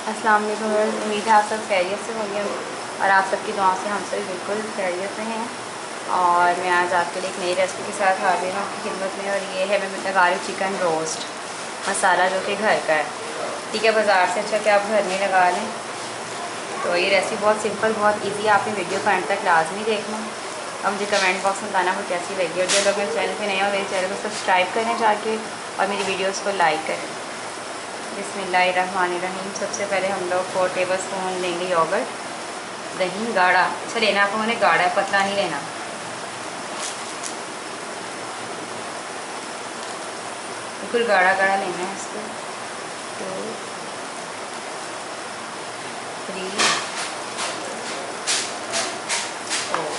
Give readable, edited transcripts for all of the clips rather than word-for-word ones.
अस्सलाम वालेकुम। उम्मीद है आप सब खैरियत से होंगे और आप सबकी दुआ से हम सब बिल्कुल खैरियत से हैं। और मैं आज आपके लिए एक नई रेसिपी के साथ हाजिर हूँ आपकी खिदमत में। और ये है, मैं लगा रही हूँ चिकन रोस्ट मसाला, जो कि घर का है। ठीक है, बाज़ार से अच्छा कि आप घर में लगा लें। तो ये रेसिपी बहुत सिंपल, बहुत ईजी है। आपने वीडियो को एंड तक लाजमी देखना और मुझे कमेंट बॉक्स में बताना वो कैसी लगी। और जो लोग मेरे चैनल पे नए हो, मेरे चैनल को सब्सक्राइब करें जाके, और मेरी वीडियोज़ को लाइक करें। बिस्मिल्लाहिर्रहमानिर्रहीम। सबसे पहले हम लोग 4 टेबल स्पून लेंगे योगर्ट। दही गाढ़ा अच्छा लेना, आपको मैंने गाढ़ा, पतला नहीं लेना। बिल्कुल गाढ़ा गाढ़ा लेना है इसको। 2 3 4।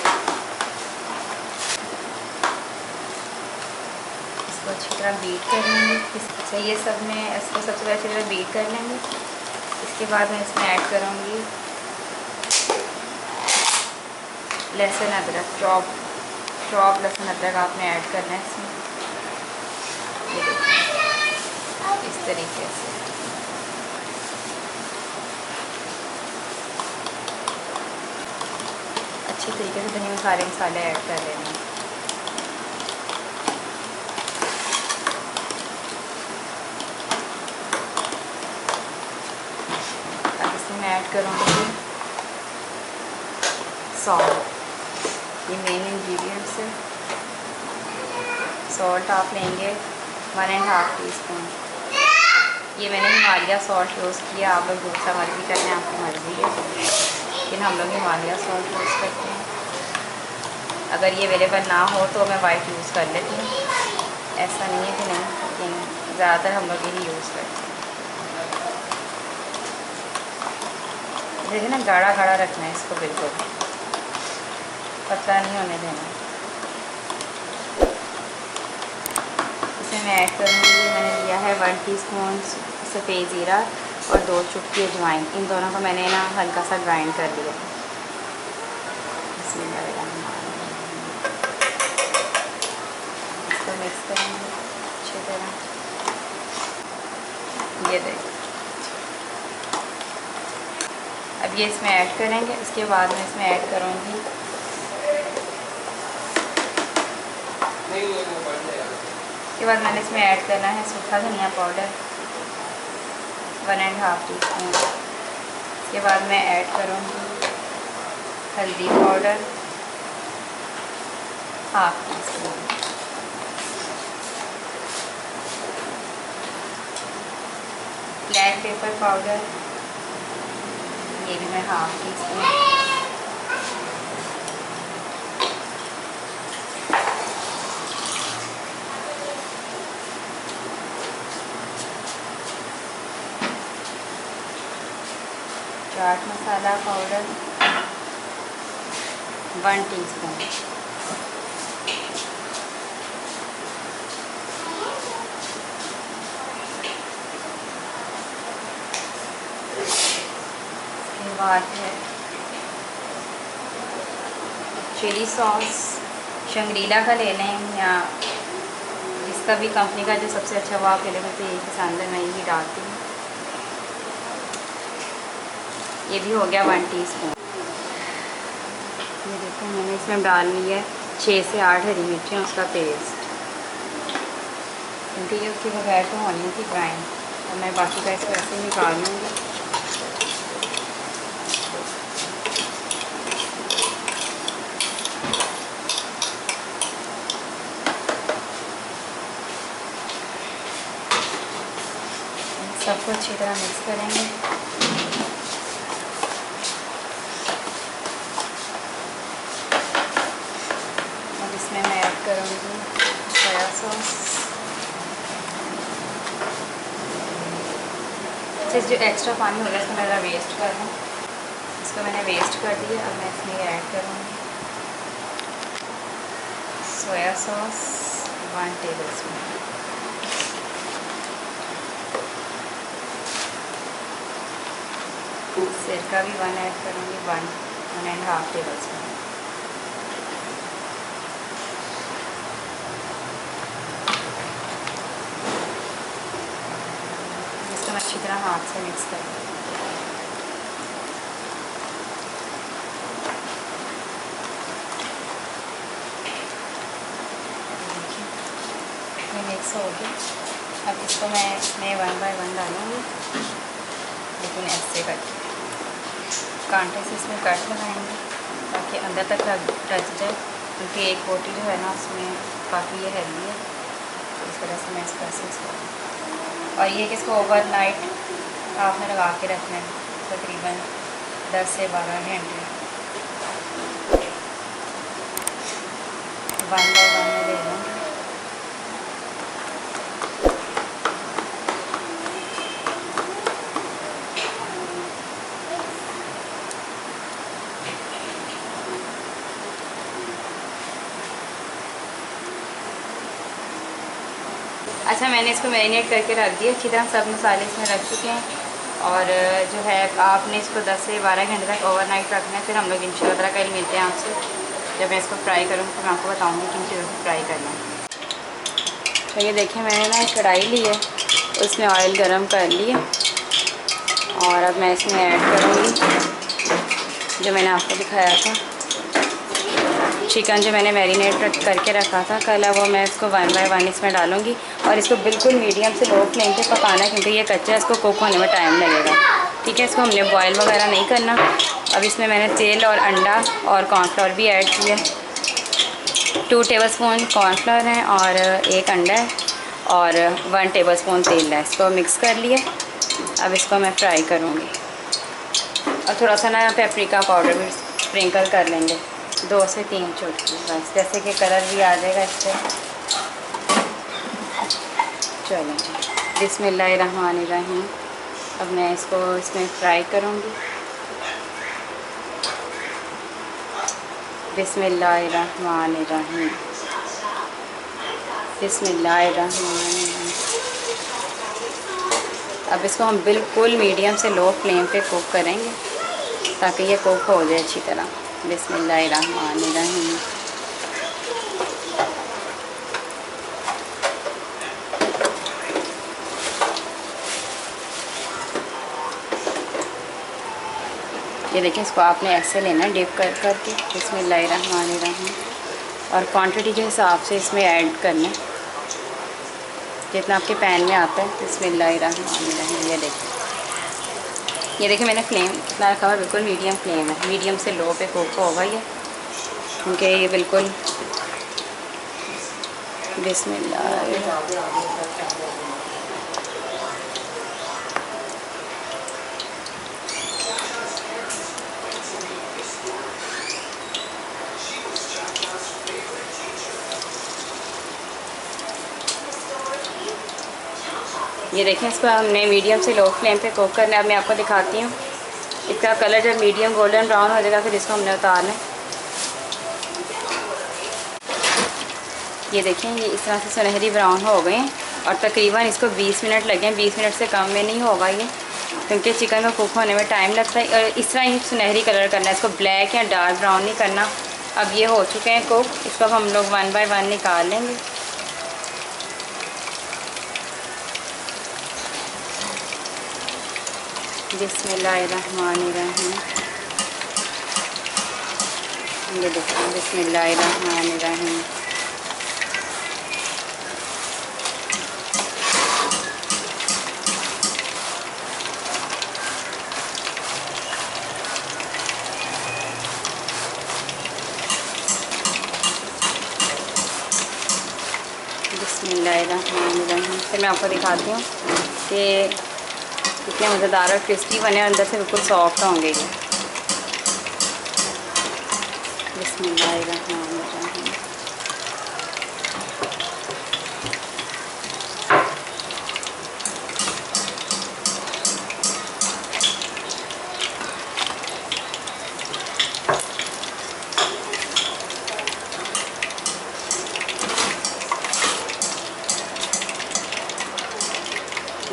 इसको अच्छी तरह बीट कर लेंगे। अच्छा, ये सब में इसको सबसे पहले अच्छी तरह बीट कर लेंगे। इसके बाद मैं इसमें ऐड करूँगी लहसुन अदरक, चॉप लहसुन अदरक आपने ऐड करना है इसमें। ये देखिए इस तरीके से। अच्छी तरीके से दही में सारे मसाले ऐड कर लेना। अब इसमें मैं ऐड करूँगी सॉल्ट। ये मेन इंग्रेडिएंट्स है। सॉल्ट आप लेंगे 1.5 टीस्पून। ये मैंने हिमालय सॉल्ट यूज़ किया। आप लोग दूसरा मर्ज़ी करें, आपकी मर्ज़ी है, लेकिन हम लोग हिमालय सॉल्ट यूज़ करते हैं। अगर ये अवेलेबल ना हो तो मैं वाइट यूज़ कर लेती हूँ। ऐसा नहीं है कि नहीं, लेकिन ज़्यादातर हम लोग यही यूज़ करते हैं। देखिए ना, गाढ़ा गाढ़ा रखना है इसको, बिल्कुल पतला नहीं होने देना। इसमें मैं ऐड करूँगी, मैंने लिया है 1 टीस्पून सफ़ेद ज़ीरा और 2 चुटकी अजवाइन। इन दोनों को मैंने ना हल्का सा ग्राइंड कर लिया। इसको मिक्स करेंगे अच्छी तरह। ये देखिए, अब ये इसमें ऐड करेंगे। इसके बाद मैं इसमें ऐड करूँगी इसके बाद मैंने इसमें ऐड करना है सूखा धनिया पाउडर 1.5 टीस्पून। इसके बाद मैं ऐड करूँगी हल्दी powder 1/2 teaspoon. Black pepper powder, ये भी मैं 1/2 teaspoon. Chaat masala powder 1 teaspoon. इसके बाद है चिली सॉस। शंग्रीला का ले लें या जिसका भी कंपनी का जो सबसे अच्छा वो आप ले लें। मुझे यही पसंद है, मैं यही डालती हूँ। ये भी हो गया 1 टीस्पून। ये देखो, मैंने इसमें डाल ली है 6 से 8 हरी मिर्चें, उसका पेस्ट। ठीक है, उसके बगैर तो होनी थी ग्राइंड, और मैं बाकी का इसको ऐसे ही निकाल लूँगी। सबको अच्छी तरह मिक्स करेंगे। और इसमें मैं ऐड करूँगी सोया सॉस। जो एक्स्ट्रा पानी होगा इसको मेरा वेस्ट कर दूँ, इसको मैंने वेस्ट कर दिया। अब मैं इसमें ऐड करूँगी सोया सॉस 1 टेबलस्पून। सिरका भी 1 ऐड करूँगी, 1.5 टेबलस्पून। इसको अच्छी तरह हाथ से मिक्स कर दें। हो गया। अब इसको मैं इसमें 1 बाय 1 डालूँगी, लेकिन ऐसे करके कांटे से इसमें कट लगाएंगे ताकि अंदर तक टच जाए, क्योंकि एक बोटी जो है ना उसमें काफ़ी ये हेल्दी है, तो इस तरह से मैं इसको ऐसे और ये कि इसको ओवरनाइट आपने लगा के रखना है तकरीबन 10 से 12 घंटे। 1 बाय 1 में ले लूँगी। अच्छा, मैंने इसको मैरिनेट करके रख दिया अच्छी तरह, सब मसाले इसमें रख चुके हैं। और जो है आपने इसको 10 से 12 घंटे तक ओवरनाइट रखना है। फिर हम लोग इंशाल्लाह कल मिलते हैं आपसे, जब मैं इसको फ्राई करूँगी तो मैं आपको बताऊँगी किन चीज़ों को फ्राई करना है। तो ये देखिए मैंने ना एक कढ़ाई ली है, उसमें ऑयल गरम कर लिया और अब मैं इसमें ऐड करूँगी जो मैंने आपको दिखाया था चिकन, जो मैंने मैरिनेट करके रखा था कल, वो मैं इसको 1 बाय 1 इसमें डालूँगी और इसको बिल्कुल मीडियम से लो फ्लेम पे पकाना है, क्योंकि ये कच्चा है, इसको कुक होने में टाइम लगेगा। ठीक है, इसको हमने बॉयल वगैरह नहीं करना। अब इसमें मैंने तेल और अंडा और कॉर्नफ्लोर भी ऐड किया। 2 टेबलस्पून कॉर्नफ्लोर है और 1 अंडा है और 1 टेबलस्पून तेल है। इसको मिक्स कर लिया। अब इसको मैं फ्राई करूँगी और थोड़ा सा ना पेपरिका पाउडर भी स्प्रिंकल कर लेंगे, 2 से 3 चुटकी बस, जैसे कि कलर भी आ जाएगा इससे। चलो जी, बिस्मिल्लाहिर्रहमानिर्रहीम। अब मैं इसको इसमें फ्राई करूँगी। बिस्मिल्लाहिर्रहमानिर्रहीम, बिस्मिल्लाहिर्रहमानिर्रहीम। अब इसको हम बिल्कुल मीडियम से लो फ्लेम पे कुक करेंगे ताकि ये कुक हो जाए अच्छी तरह। बिस्मिल्लाहिर्रहमानिर्रहीम। ये देखिए, इसको आपने ऐसे लेना डिप कर करके। बिस्मिल्लाहिर्रहमानिर्रहीम। और क्वांटिटी के हिसाब से इसमें ऐड करना जितना आपके पैन में आता है। बिस्मिल्लाहिर्रहमानिर्रहीम। ये देखिए मैंने फ्लेम कितना रखा हुआ है, बिल्कुल मीडियम फ्लेम है, मीडियम से लो पे कुक होगा ये, क्योंकि ये बिल्कुल बिस्मिल्लाह। ये देखें, इसको हमने मीडियम से लो फ्लेम पे कुक करना है। अब मैं आपको दिखाती हूँ इसका कलर जब मीडियम गोल्डन ब्राउन हो जाएगा फिर इसको हमने उतारना है। ये देखें, ये इस तरह से सुनहरी ब्राउन हो गए हैं और तकरीबन इसको 20 मिनट लगे। 20 मिनट से कम में नहीं होगा ये, क्योंकि चिकन को कुक होने में टाइम लगता है। और इस तरह ही सुनहरी कलर करना है, इसको ब्लैक या डार्क ब्राउन नहीं करना। अब ये हो चुके हैं कुक, इसको अब हम लोग 1 बाय 1 निकाल लेंगे। बिस्मिल्लाहिर्रहमानिर्रहीम। ये देखिए, बिस्मिल्लाहिर्रहमानिर्रहीम। बिस्मिल्लाहिर्रहमानिर्रहीम। फिर मैं आपको दिखाती हूँ कि कितने मज़ेदार और क्रिस्पी बने, अंदर से बिल्कुल सॉफ्ट होंगे ये। बिस्मिल्लाहिर्रहमानिर्रहीम।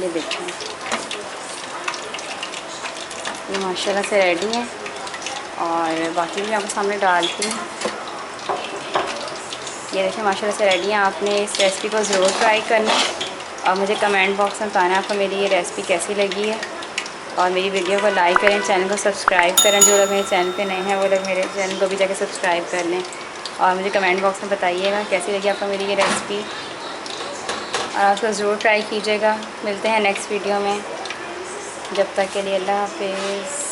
ये देखिए, ये माशाल्लाह से रेडी है और बाकी भी आपके सामने डालती हूँ। ये देखिए माशाल्लाह से रेडी है। आपने इस रेसिपी को ज़रूर ट्राई करना और मुझे कमेंट बॉक्स में बताना आपको मेरी ये रेसिपी कैसी लगी है। और मेरी वीडियो को लाइक करें, चैनल को सब्सक्राइब करें। जो लोग मेरे चैनल पे नए हैं वो लोग मेरे चैनल को भी जाके सब्सक्राइब कर लें और मुझे कमेंट बॉक्स में बताइएगा कैसी लगी आपको मेरी ये रेसिपी। और आप उसको ज़रूर ट्राई कीजिएगा। मिलते हैं नेक्स्ट वीडियो में, जब तक के लिए अल्लाह हाफिज़।